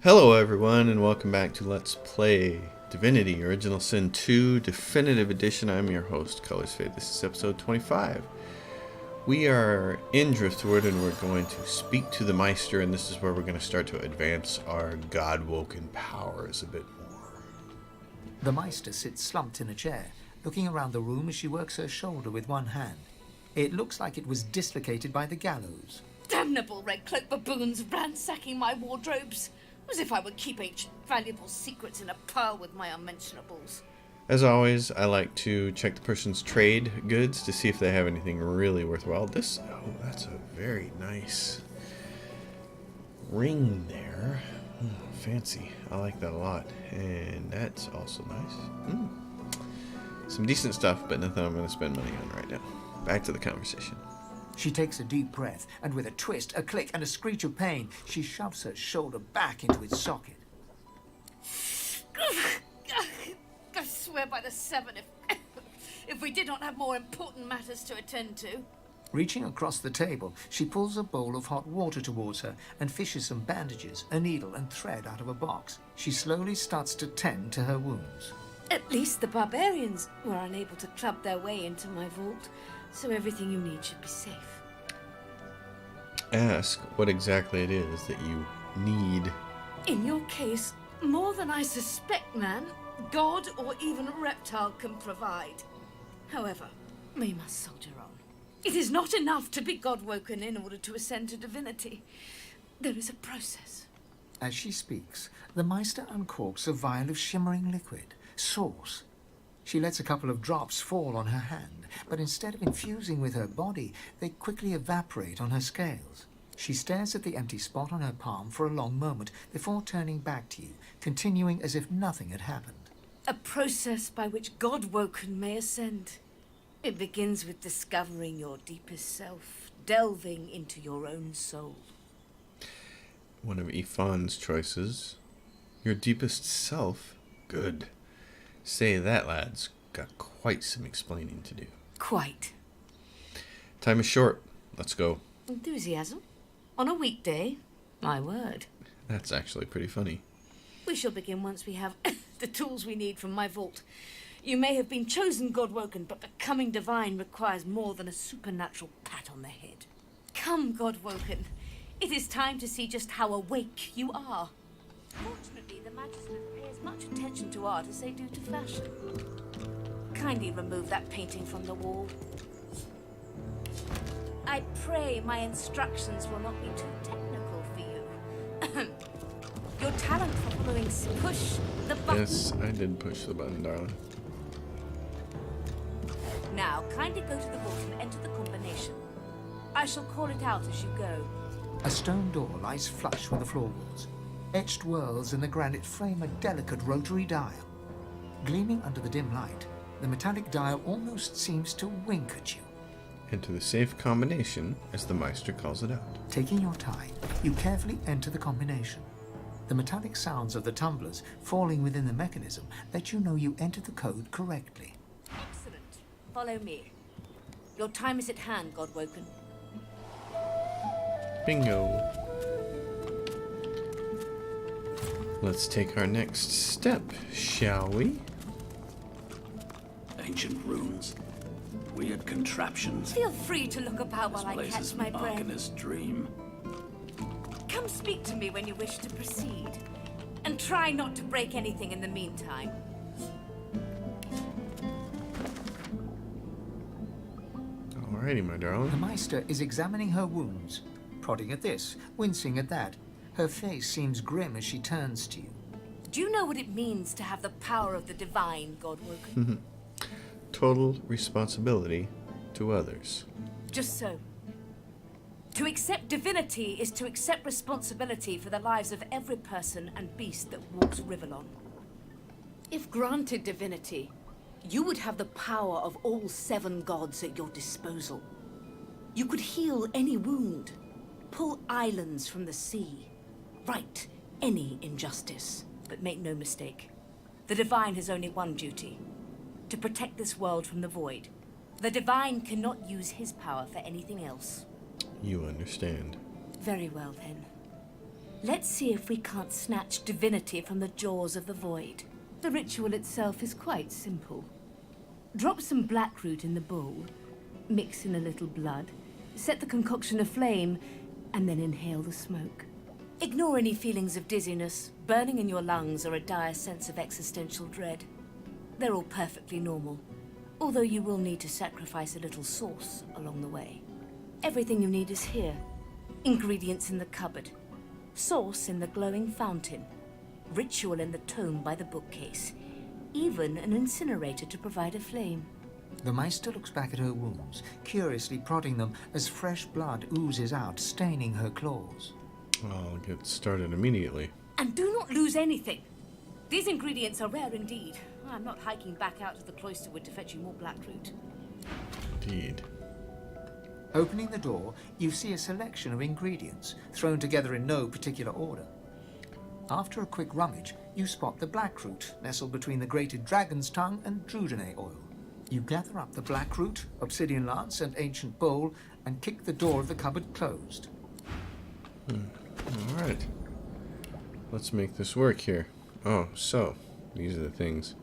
Hello everyone and welcome back to Let's Play Divinity Original Sin 2 Definitive Edition. I'm your host, Colors Fade. This is episode 25. We are in Driftwood and we're going to speak to the Meister, and this is where we're going to start to advance our God-woken powers a bit more. The Meister sits slumped in a chair, looking around the room as she works her shoulder with one hand. It looks like it was dislocated by the gallows. Damnable red-cloaked baboons ransacking my wardrobes, as if I would keep ancient valuable secrets in a pile with my unmentionables. As always, I like to check the person's trade goods to see if they have anything really worthwhile. That's a very nice ring there. Fancy. I like that a lot. And that's also nice. Some decent stuff, but nothing I'm going to spend money on right now. Back to the conversation. She takes a deep breath, and with a twist, a click, and a screech of pain, she shoves her shoulder back into its socket. I swear by the seven, if we did not have more important matters to attend to. Reaching across the table, she pulls a bowl of hot water towards her and fishes some bandages, a needle, and thread out of a box. She slowly starts to tend to her wounds. At least the barbarians were unable to club their way into my vault, so everything you need should be safe. Ask what exactly it is that you need. In your case, more than I suspect, man, God or even a reptile can provide. However, we must soldier on. It is not enough to be God-woken in order to ascend to divinity. There is a process. As she speaks, the Meister uncorks a vial of shimmering liquid, sauce. She lets a couple of drops fall on her hand, but instead of infusing with her body, they quickly evaporate on her scales. She stares at the empty spot on her palm for a long moment before turning back to you, continuing as if nothing had happened. A process by which God-woken may ascend. It begins with discovering your deepest self, delving into your own soul. One of Ifan's choices. Your deepest self? Good. Say that, lads. Got quite some explaining to do. Quite. Time is short. Let's go. Enthusiasm? On a weekday? My word. That's actually pretty funny. We shall begin once we have the tools we need from my vault. You may have been chosen God-woken, but becoming divine requires more than a supernatural pat on the head. Come, God-woken. It is time to see just how awake you are. Fortunately, the magistrate pays much attention to art as they do to fashion. Kindly remove that painting from the wall. I pray my instructions will not be too technical for you. Your talent for following push the button. Yes, I did push the button, darling. Now, kindly go to the vault and enter the combination. I shall call it out as you go. A stone door lies flush with the floorboards. Etched whorls in the granite frame a delicate rotary dial. Gleaming under the dim light, the metallic dial almost seems to wink at you. Enter the safe combination, as the Meister calls it out. Taking your time, you carefully enter the combination. The metallic sounds of the tumblers falling within the mechanism let you know you entered the code correctly. Excellent. Follow me. Your time is at hand, God-woken. Bingo. Let's take our next step, shall we? Ancient ruins, weird contraptions. Feel free to look about This while I place catch is my an breath. arcanist's dream. Come speak to me when you wish to proceed. And try not to break anything in the meantime. Alrighty, my The darling. Meister is examining her wounds, prodding at this, wincing at that. Her face seems grim as she turns to you. Do you know what it means to have the power of the divine, God-woken? Total responsibility to others. Just so. To accept divinity is to accept responsibility for the lives of every person and beast that walks Rivalon. If granted divinity, you would have the power of all 7 gods at your disposal. You could heal any wound, pull islands from the sea, right any injustice. But make no mistake, the divine has only one duty: to protect this world from the void. The divine cannot use his power for anything else. You understand. Very well, then. Let's see if we can't snatch divinity from the jaws of the void. The ritual itself is quite simple. Drop some blackroot in the bowl, mix in a little blood, set the concoction aflame, and then inhale the smoke. Ignore any feelings of dizziness, burning in your lungs, or a dire sense of existential dread. They're all perfectly normal, although you will need to sacrifice a little sauce along the way. Everything you need is here. Ingredients in the cupboard. Sauce in the glowing fountain. Ritual in the tome by the bookcase. Even an incinerator to provide a flame. The Meister looks back at her wounds, curiously prodding them as fresh blood oozes out, staining her claws. I'll get started immediately. And do not lose anything. These ingredients are rare indeed. I'm not hiking back out to the cloisterwood to fetch you more blackroot. Indeed. Opening the door, you see a selection of ingredients, thrown together in no particular order. After a quick rummage, you spot the blackroot, nestled between the grated dragon's tongue and drudene oil. You gather up the blackroot, obsidian lance, and ancient bowl, and kick the door of the cupboard closed. Alright. Let's make this work here. Oh, so, these are the things.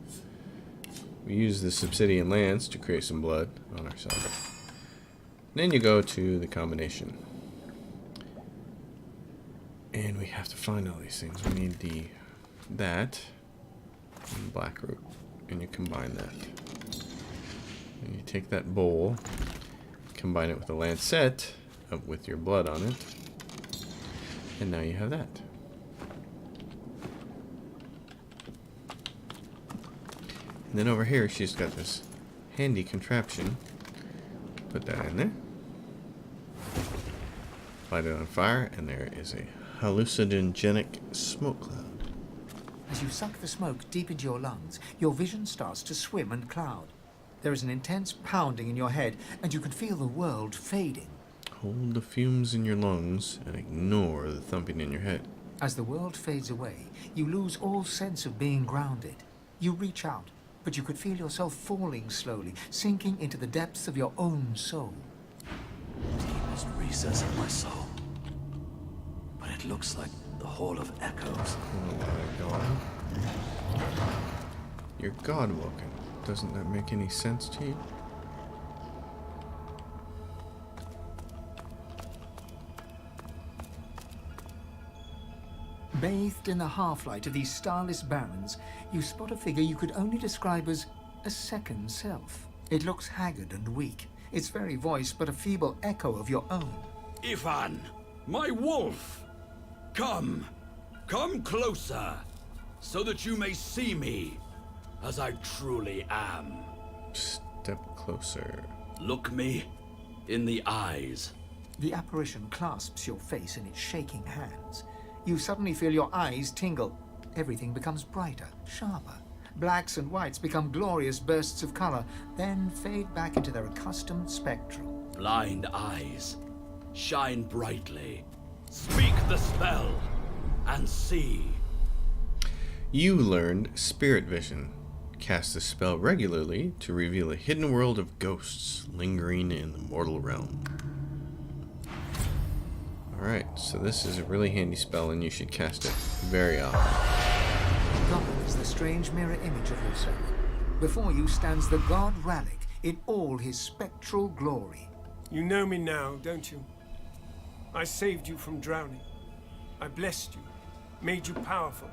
We use this obsidian lance to create some blood on our side. Then you go to the combination. And we have to find all these things. We need that and blackroot. And you combine that. And you take that bowl, combine it with the lancet up with your blood on it. And now you have that. And then over here she's got this handy contraption. Put that in there. Light it on fire, and there is a hallucinogenic smoke cloud. As you suck the smoke deep into your lungs, your vision starts to swim and cloud. There is an intense pounding in your head, and you can feel the world fading. Hold the fumes in your lungs and ignore the thumping in your head. As the world fades away, you lose all sense of being grounded. You reach out, but you could feel yourself falling slowly, sinking into the depths of your own soul. Deepest recess of my soul. But it looks like the Hall of Echoes. Oh my god. You're God-woken. Doesn't that make any sense to you? Bathed in the half-light of these starless barrens, you spot a figure you could only describe as a second self. It looks haggard and weak, its very voice but a feeble echo of your own. Ivan, my wolf! Come closer, so that you may see me as I truly am. Step closer. Look me in the eyes. The apparition clasps your face in its shaking hands. You suddenly feel your eyes tingle. Everything becomes brighter, sharper. Blacks and whites become glorious bursts of color, then fade back into their accustomed spectrum. Blind eyes, shine brightly. Speak the spell, and see. You learned Spirit Vision. Cast the spell regularly to reveal a hidden world of ghosts lingering in the mortal realm. Alright, so this is a really handy spell and you should cast it very often. God is the strange mirror image of yourself. Before you stands the god Ralik in all his spectral glory. You know me now, don't you? I saved you from drowning. I blessed you, made you powerful.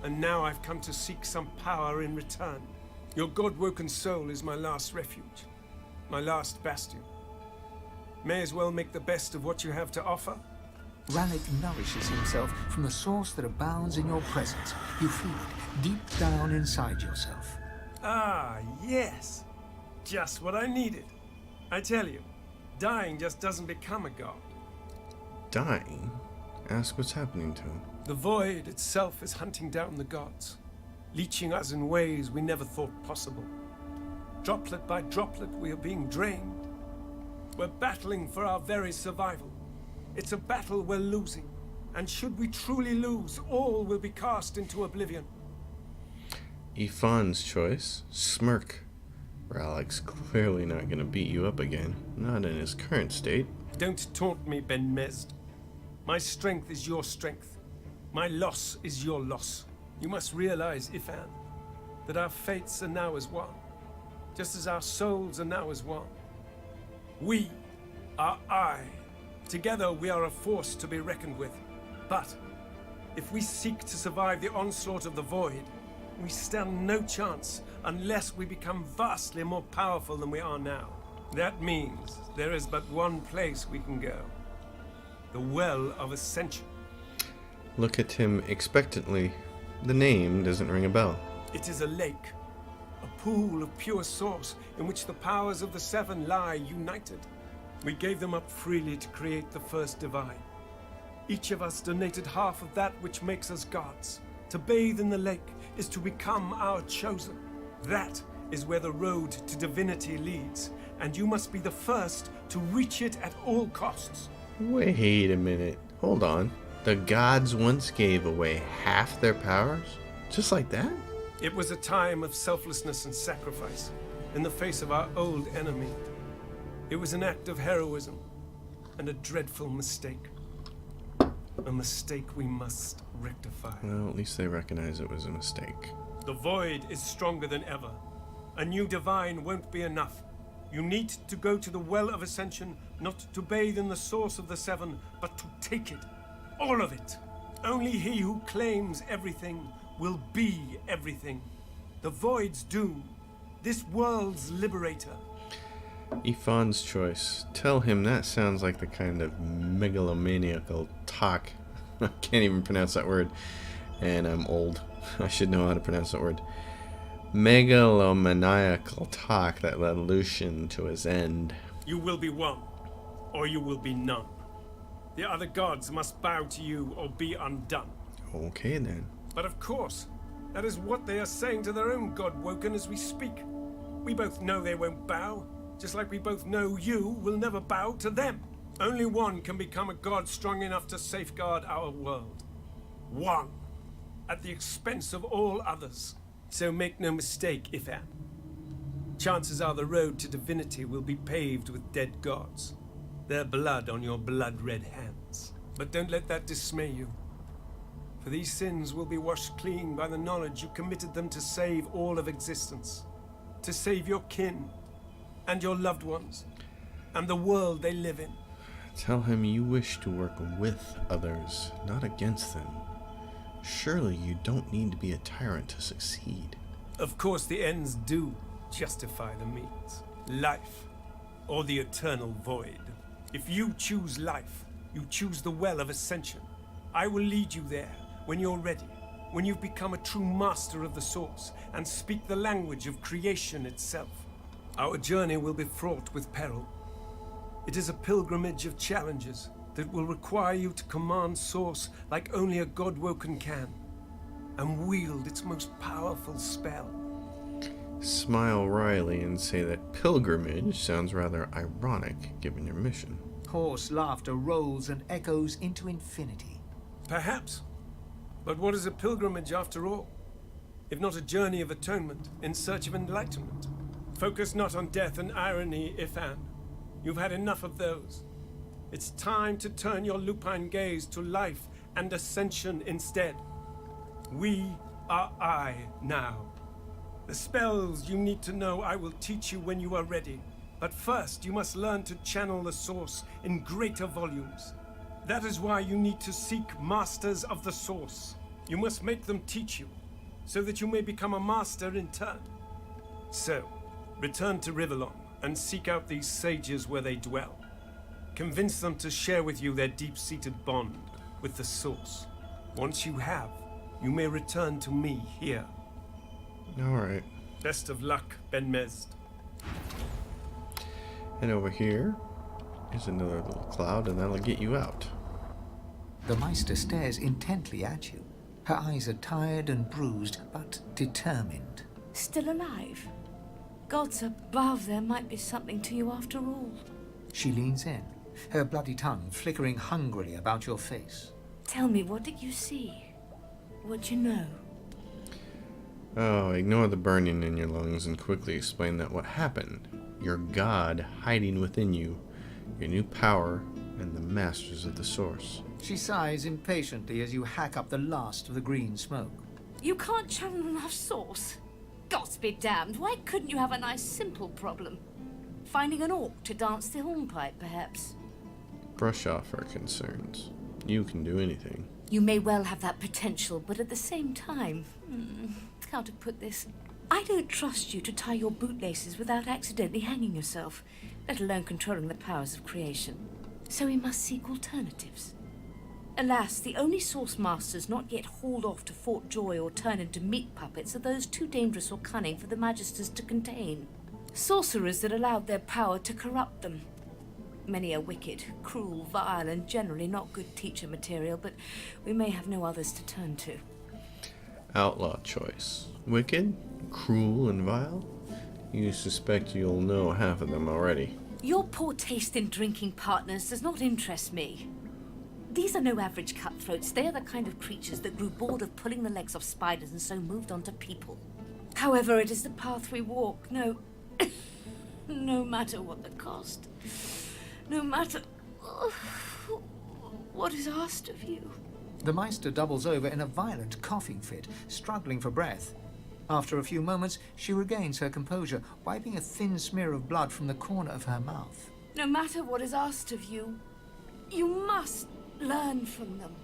And now I've come to seek some power in return. Your god-woken soul is my last refuge, my last bastion. May as well make the best of what you have to offer. Ralik nourishes himself from the source that abounds in your presence. You feel it deep down inside yourself. Ah, yes. Just what I needed. I tell you, dying just doesn't become a god. Dying? Ask what's happening to him. The void itself is hunting down the gods, leeching us in ways we never thought possible. Droplet by droplet, we are being drained. We're battling for our very survival. It's a battle we're losing, and should we truly lose, all will be cast into oblivion. Ifan's choice, smirk. Ralik's clearly not going to beat you up again, not in his current state. Don't taunt me, Ben Meister. My strength is your strength. My loss is your loss. You must realize, Ifan, that our fates are now as one, just as our souls are now as one. We are I. Together we are a force to be reckoned with. But if we seek to survive the onslaught of the Void, we stand no chance unless we become vastly more powerful than we are now. That means there is but one place we can go. The Well of Ascension. Look at him expectantly. The name doesn't ring a bell. It is a lake, a pool of pure source in which the powers of the Seven lie united. We gave them up freely to create the first divine. Each of us donated half of that which makes us gods. To bathe in the lake is to become our chosen. That is where the road to divinity leads, and you must be the first to reach it at all costs. Wait a minute. Hold on. The gods once gave away half their powers? Just like that? It was a time of selflessness and sacrifice in the face of our old enemy. It was an act of heroism and a dreadful mistake. A mistake we must rectify. Well, at least they recognize it was a mistake. The Void is stronger than ever. A new divine won't be enough. You need to go to the Well of Ascension, not to bathe in the source of the Seven, but to take it. All of it. Only he who claims everything will be everything. The Void's doom. This world's liberator. Ifan's choice. Tell him that sounds like the kind of megalomaniacal talk. I can't even pronounce that word. And I'm old. I should know how to pronounce that word. Megalomaniacal talk that led Lucian to his end. You will be one, or you will be none. The other gods must bow to you or be undone. Okay then. But of course, that is what they are saying to their own god Woken as we speak. We both know they won't bow, just like we both know you will never bow to them. Only one can become a god strong enough to safeguard our world. One, at the expense of all others. So make no mistake, Ifan. Chances are the road to divinity will be paved with dead gods. Their blood on your blood-red hands. But don't let that dismay you. For these sins will be washed clean by the knowledge you committed them to save all of existence. To save your kin, and your loved ones, and the world they live in. Tell him you wish to work with others, not against them. Surely you don't need to be a tyrant to succeed. Of course the ends do justify the means. Life, or the eternal void. If you choose life, you choose the Well of Ascension. I will lead you there when you're ready, when you've become a true master of the Source and speak the language of creation itself. Our journey will be fraught with peril. It is a pilgrimage of challenges that will require you to command Source like only a god Woken can, and wield its most powerful spell. Smile wryly and say that pilgrimage sounds rather ironic given your mission. Hoarse laughter rolls and echoes into infinity. Perhaps. But what is a pilgrimage after all? If not a journey of atonement in search of enlightenment? Focus not on death and irony, Ifan. You've had enough of those. It's time to turn your lupine gaze to life and ascension instead. We are I now. The spells you need to know I will teach you when you are ready. But first you must learn to channel the Source in greater volumes. That is why you need to seek Masters of the Source. You must make them teach you, so that you may become a master in turn. So, return to Rivellon and seek out these sages where they dwell. Convince them to share with you their deep-seated bond with the Source. Once you have, you may return to me here. Alright. Best of luck, Ben Meister. And over here is another little cloud, and that'll get you out. The Meister stares intently at you. Her eyes are tired and bruised, but determined. Still alive? Gods above, there might be something to you after all. She leans in, her bloody tongue flickering hungrily about your face. Tell me, what did you see? What'd you know? Oh, ignore the burning in your lungs and quickly explain that what happened, your god hiding within you, your new power, and the masters of the source. She sighs impatiently as you hack up the last of the green smoke. You can't channel enough source? Gods be damned, why couldn't you have a nice simple problem? Finding an orc to dance the hornpipe, perhaps? Brush off our concerns. You can do anything. You may well have that potential, but at the same time... how to put this? I don't trust you to tie your bootlaces without accidentally hanging yourself, let alone controlling the powers of creation. So we must seek alternatives. Alas, the only source masters not yet hauled off to Fort Joy or turned into meat puppets are those too dangerous or cunning for the Magisters to contain. Sorcerers that allowed their power to corrupt them. Many are wicked, cruel, vile, and generally not good teacher material, but we may have no others to turn to. Outlaw choice. Wicked, cruel, and vile? You suspect you'll know half of them already. Your poor taste in drinking partners does not interest me. These are no average cutthroats. They are the kind of creatures that grew bored of pulling the legs off spiders and so moved on to people. However, it is the path we walk, no matter what the cost. No matter what is asked of you. The Meister doubles over in a violent coughing fit, struggling for breath. After a few moments, she regains her composure, wiping a thin smear of blood from the corner of her mouth. No matter what is asked of you, you must learn from them.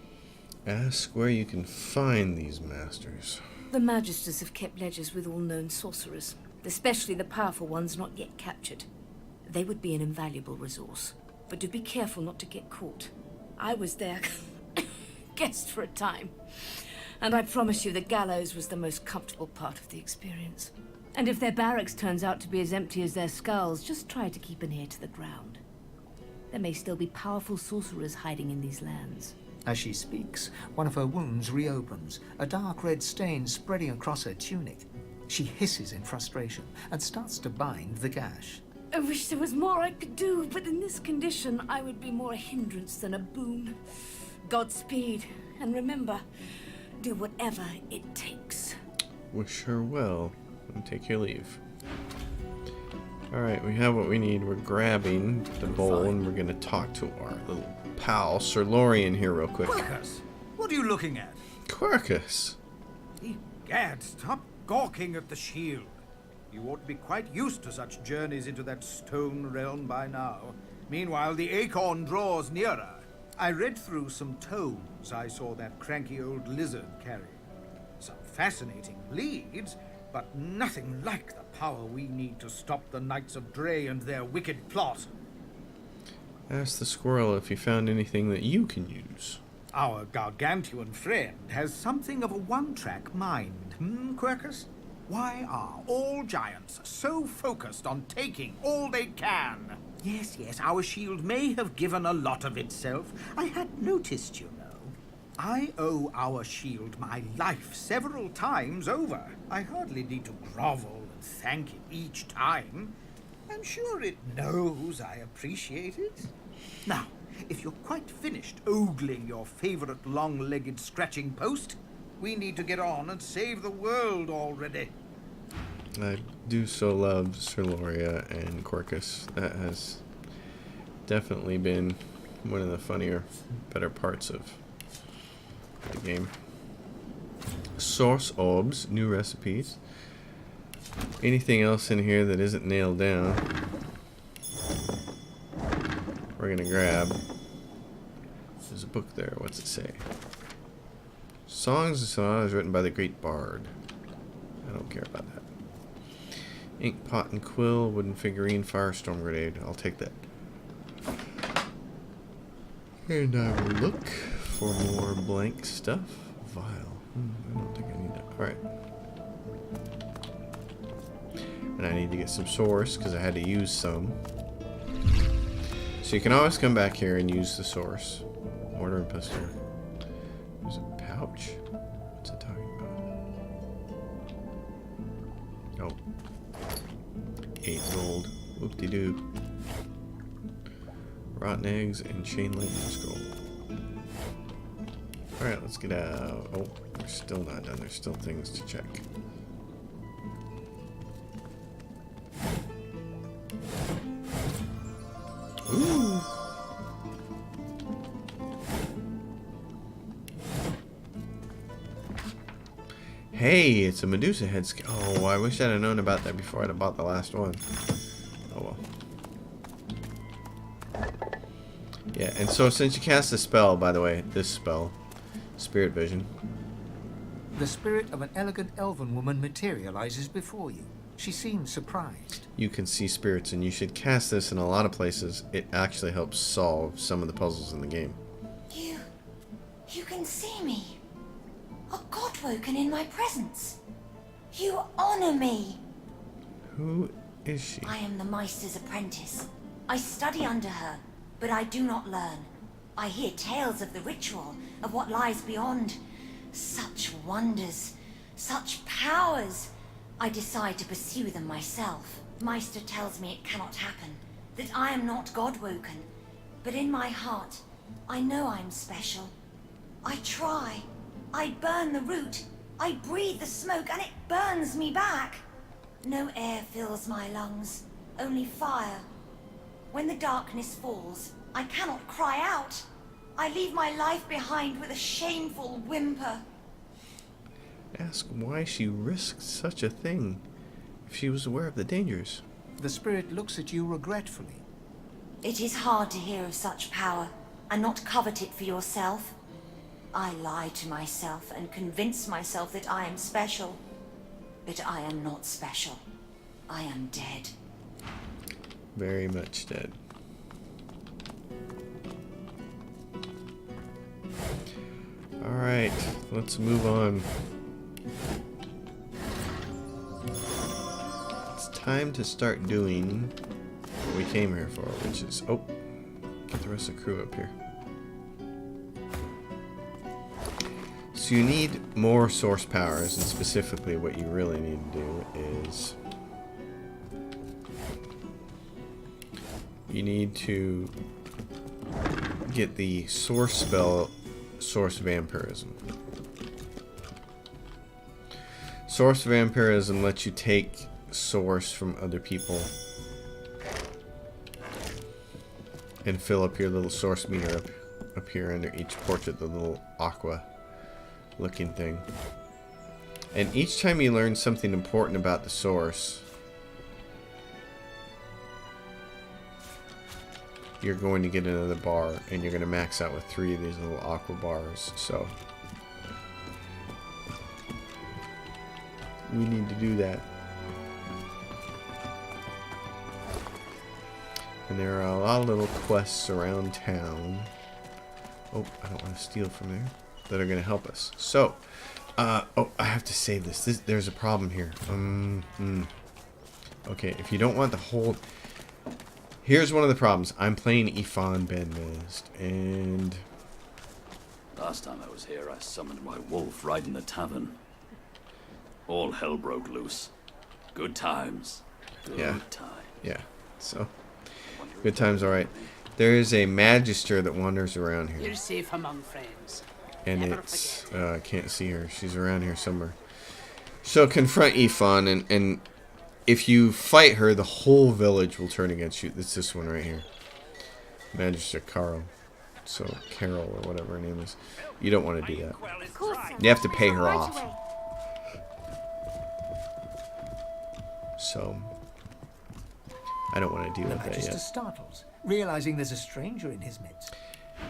Ask where you can find these masters. The Magisters have kept ledgers with all known sorcerers, especially the powerful ones not yet captured. They would be an invaluable resource, but do be careful not to get caught. I was their guest for a time, and I promise you the gallows was the most comfortable part of the experience. And if their barracks turns out to be as empty as their skulls, just try to keep an ear to the ground. There may still be powerful sorcerers hiding in these lands. As she speaks, one of her wounds reopens, a dark red stain spreading across her tunic. She hisses in frustration and starts to bind the gash. I wish there was more I could do, but in this condition, I would be more a hindrance than a boon. Godspeed, and remember, do whatever it takes. Wish her well, and take your leave. Alright, we have what we need. We're grabbing the bowl, and we're gonna talk to our little pal, Sir Lorien, here real quick. Quercus, what are you looking at? Quercus! Egad, stop gawking at the shield. You ought to be quite used to such journeys into that stone realm by now. Meanwhile, the acorn draws nearer. I read through some tomes I saw that cranky old lizard carry. Some fascinating leads, but nothing like the power we need to stop the Knights of Dre and their wicked plot. Ask the squirrel if he found anything that you can use. Our gargantuan friend has something of a one-track mind, Quercus? Why are all giants so focused on taking all they can? Yes, our shield may have given a lot of itself. I had noticed, you know. I owe our shield my life several times over. I hardly need to grovel and thank it each time. I'm sure it knows I appreciate it. Now, if you're quite finished ogling your favorite long-legged scratching post, we need to get on and save the world already. I do so love Sir Loria and Quercus. That has definitely been one of the funnier, better parts of the game. Source orbs, new recipes. Anything else in here that isn't nailed down, we're gonna grab. There's a book there. What's it say? Songs and songs written by the great bard. I don't care about that. Ink pot and quill, wooden figurine, firestorm grenade. I'll take that. And I will look for more blank stuff. Vial. I don't think I need that. Alright. And I need to get some source because I had to use some. So you can always come back here and use the source. Mortar and pestle. There's a pouch. What's it talking about? Oh. 8 gold. Whoop-de-doo. Rotten eggs and chain lightning scroll. Alright, let's get out. Oh, we're still not done. There's still things to check. Ooh! Hey, it's a Medusa head scale. Oh, I wish I'd have known about that before I'd have bought the last one. Oh well. Yeah, and so since you cast a spell, by the way, this spell, Spirit Vision. The spirit of an elegant elven woman materializes before you. She seems surprised. You can see spirits, and you should cast this in a lot of places. It actually helps solve some of the puzzles in the game. You can see me. A god woken in my presence. You honor me. Who is she? I am the Meister's apprentice. I study under her, but I do not learn. I hear tales of the ritual, of what lies beyond. Such wonders, such powers. I decide to pursue them myself. Meister tells me it cannot happen, that I am not God-woken. But in my heart, I know I'm special. I try. I burn the root. I breathe the smoke, and it burns me back. No air fills my lungs, only fire. When the darkness falls, I cannot cry out. I leave my life behind with a shameful whimper. Ask why she risked such a thing if she was aware of the dangers. The spirit looks at you regretfully. It is hard to hear of such power and not covet it for yourself. I lie to myself and convince myself that I am special. But I am not special. I am dead. Very much dead. Alright, let's move on. It's time to start doing what we came here for, which is... Oh, get the rest of the crew up here. So you need more source powers, and specifically what you really need to do is... You need to get the source spell, Source Vampirism. Source Vampirism lets you take source from other people and fill up your little source meter up here under each portrait, the little aqua looking thing. And each time you learn something important about the source, you're going to get another bar, and you're going to max out with 3 of these little aqua bars. So we need to do that. And there are a lot of little quests around town. Oh, I don't want to steal from there. That are going to help us. So, oh, I have to save this. There's a problem here. Okay, if you don't want the whole... Here's one of the problems. I'm playing Ifan Ben Mist, and... Last time I was here, I summoned my wolf right in the tavern. All hell broke loose. Good times. Good times. Yeah, so... Good times, alright. There is a Magister that wanders around here. You're safe among friends. And it's... I can't see her. She's around here somewhere. So confront Ifan, and if you fight her, the whole village will turn against you. It's this one right here. Magister Carl. So, Carol, or whatever her name is. You don't want to do that. You have to pay her off. So, I don't want to deal with that Magister yet. startles, realizing there's a stranger in his midst.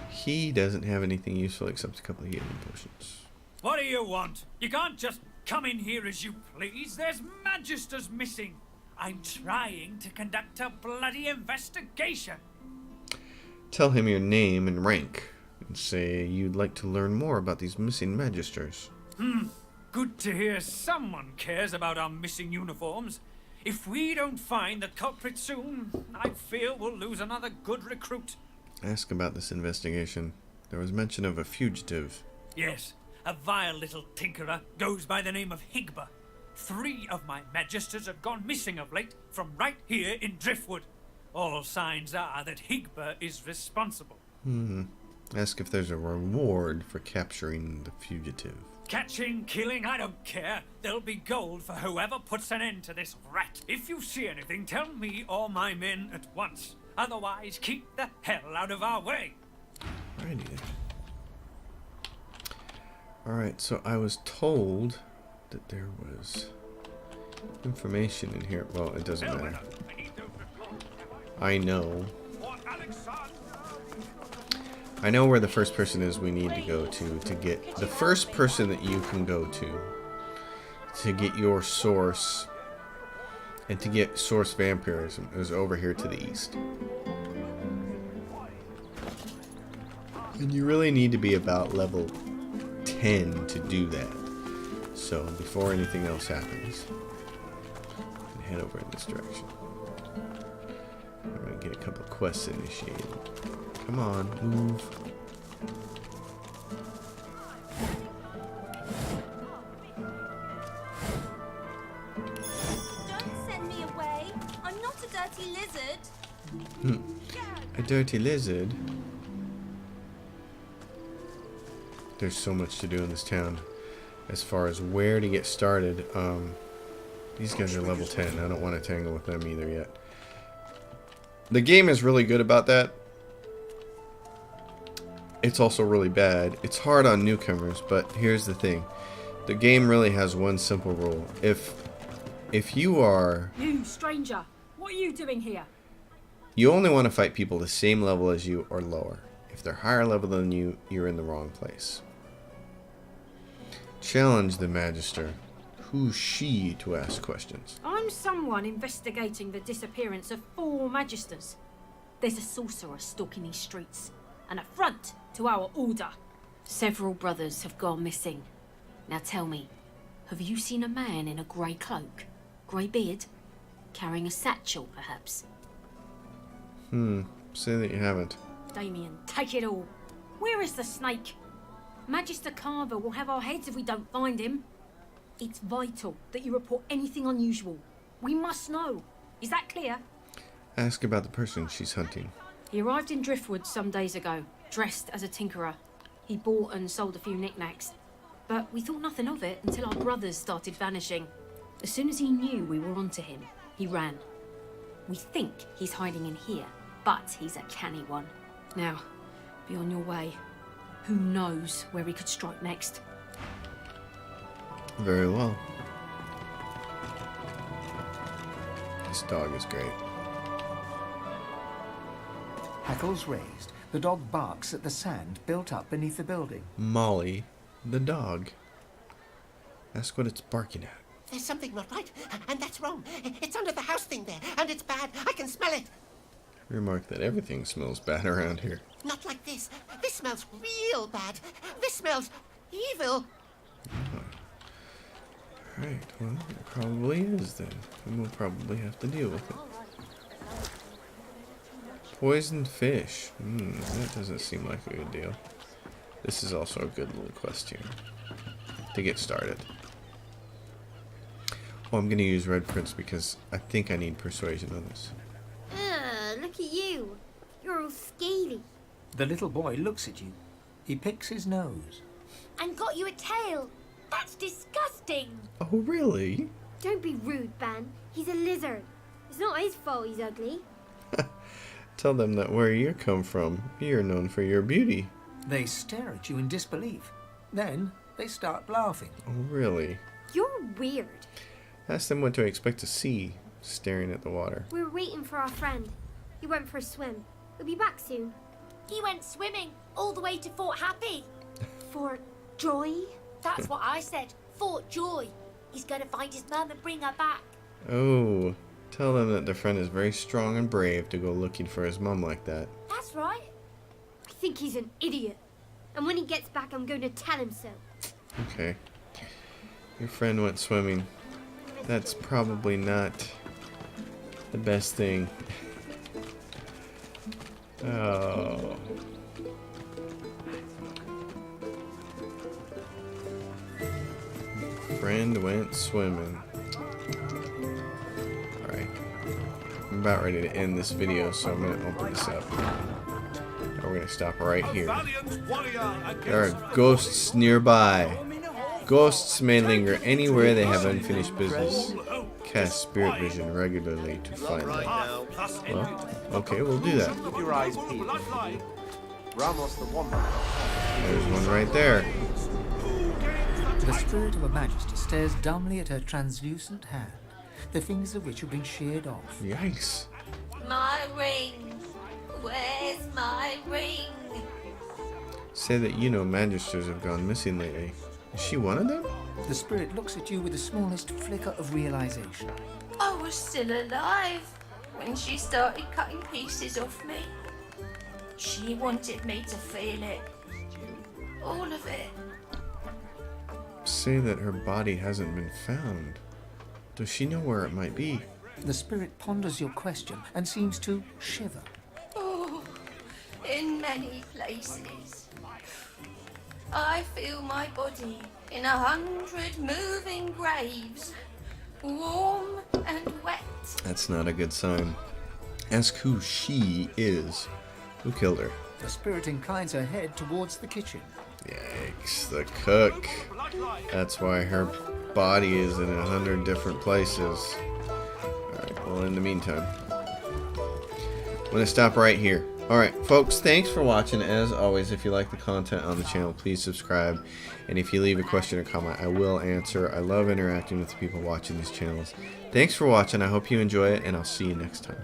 He doesn't have anything useful except a couple of healing potions. What do you want? You can't just come in here as you please. There's Magisters missing. I'm trying to conduct a bloody investigation. Tell him your name and rank, and say you'd like to learn more about these missing Magisters. Good to hear someone cares about our missing uniforms. If we don't find the culprit soon, I fear we'll lose another good recruit. Ask about this investigation. There was mention of a fugitive. Yes, a vile little tinkerer goes by the name of Higba. 3 of my Magisters have gone missing of late from right here in Driftwood. All signs are that Higba is responsible. Ask if there's a reward for capturing the fugitive. Catching, killing, I don't care. There'll be gold for whoever puts an end to this rat. If you see anything, tell me or my men at once. Otherwise, keep the hell out of our way. Alrighty then. Alright, so I was told that there was information in here. Well, it doesn't matter. I know where the first person is we need to go to get the first person that you can go to get your source and to get source vampirism is over here to the east. And you really need to be about level 10 to do that. So before anything else happens, head over in this direction. I'm gonna get a couple of quests initiated. Come on, move. Don't send me away. I'm not a dirty lizard. A dirty lizard? There's so much to do in this town. As far as where to get started, these guys are level 10. I don't want to tangle with them either yet. The game is really good about that. It's also really bad. It's hard on newcomers, but here's the thing. The game really has one simple rule. If you are... You, stranger, what are you doing here? You only want to fight people the same level as you or lower. If they're higher level than you, you're in the wrong place. Challenge the Magister. Who's she to ask questions? I'm someone investigating the disappearance of 4 Magisters. There's a sorcerer stalking these streets. An affront to our order. Several brothers have gone missing. Now tell me, have you seen a man in a grey cloak, grey beard, carrying a satchel, perhaps? Say that you haven't. Damien, take it all. Where is the snake? Magister Carver will have our heads if we don't find him. It's vital that you report anything unusual. We must know. Is that clear? Ask about the person she's hunting. He arrived in Driftwood some days ago, dressed as a tinkerer. He bought and sold a few knickknacks. But we thought nothing of it until our brothers started vanishing. As soon as he knew we were onto him, he ran. We think he's hiding in here, but he's a canny one. Now, be on your way. Who knows where he could strike next? Very well. This dog is great. Hackles raised, the dog barks at the sand built up beneath the building. Molly, the dog. Ask what it's barking at. There's something not right, and that's wrong. It's under the house thing there, and it's bad. I can smell it. Remark that everything smells bad around here. Not like this. This smells real bad. This smells evil. Alright, well, it probably is then. And we'll probably have to deal with it. Poisoned fish. That doesn't seem like a good deal. This is also a good little quest here. To get started. Oh, I'm going to use red prints because I think I need persuasion on this. Look at you. You're all scaly. The little boy looks at you. He picks his nose. And got you a tail. That's disgusting. Oh, really? Don't be rude, Ben. He's a lizard. It's not his fault he's ugly. Tell them that where you come from, you're known for your beauty. They stare at you in disbelief. Then they start laughing. Oh, really? You're weird. Ask them what to expect to see staring at the water. We're waiting for our friend. He went for a swim. He'll be back soon. He went swimming all the way to Fort Happy. Fort Joy? That's what I said. Fort Joy. He's going to find his mum and bring her back. Oh, tell them that their friend is very strong and brave to go looking for his mum like that. That's right. I think he's an idiot. And when he gets back, I'm going to tell him so. Okay. Your friend went swimming. That's probably not the best thing. Oh. Friend went swimming. Alright. I'm about ready to end this video, so I'm going to open this up. We're going to stop right here. There are ghosts nearby. Ghosts may linger anywhere they have unfinished business. Cast spirit vision regularly to find them. Well, okay, we'll do that. With your eyes peeled. Ramos the Wombat. There's one right there. The spirit of a magister stares dumbly at her translucent hand, the fingers of which have been sheared off. Yikes. My ring. Where's my ring? Say that you know magisters have gone missing lately. Is she one of them? The spirit looks at you with the smallest flicker of realization. I was still alive when she started cutting pieces off me. She wanted me to feel it. All of it. Say that her body hasn't been found. Does she know where it might be? The spirit ponders your question and seems to shiver. Oh, in many places. I feel my body in 100 moving graves, warm and wet. That's not a good sign. Ask who she is. Who killed her? The spirit inclines her head towards the kitchen. Yikes, the cook. That's why her body is in 100 different places. Alright, well, in the meantime, I'm going to stop right here. Alright, folks, thanks for watching. As always, if you like the content on the channel, please subscribe. And if you leave a question or comment, I will answer. I love interacting with the people watching these channels. Thanks for watching. I hope you enjoy it, and I'll see you next time.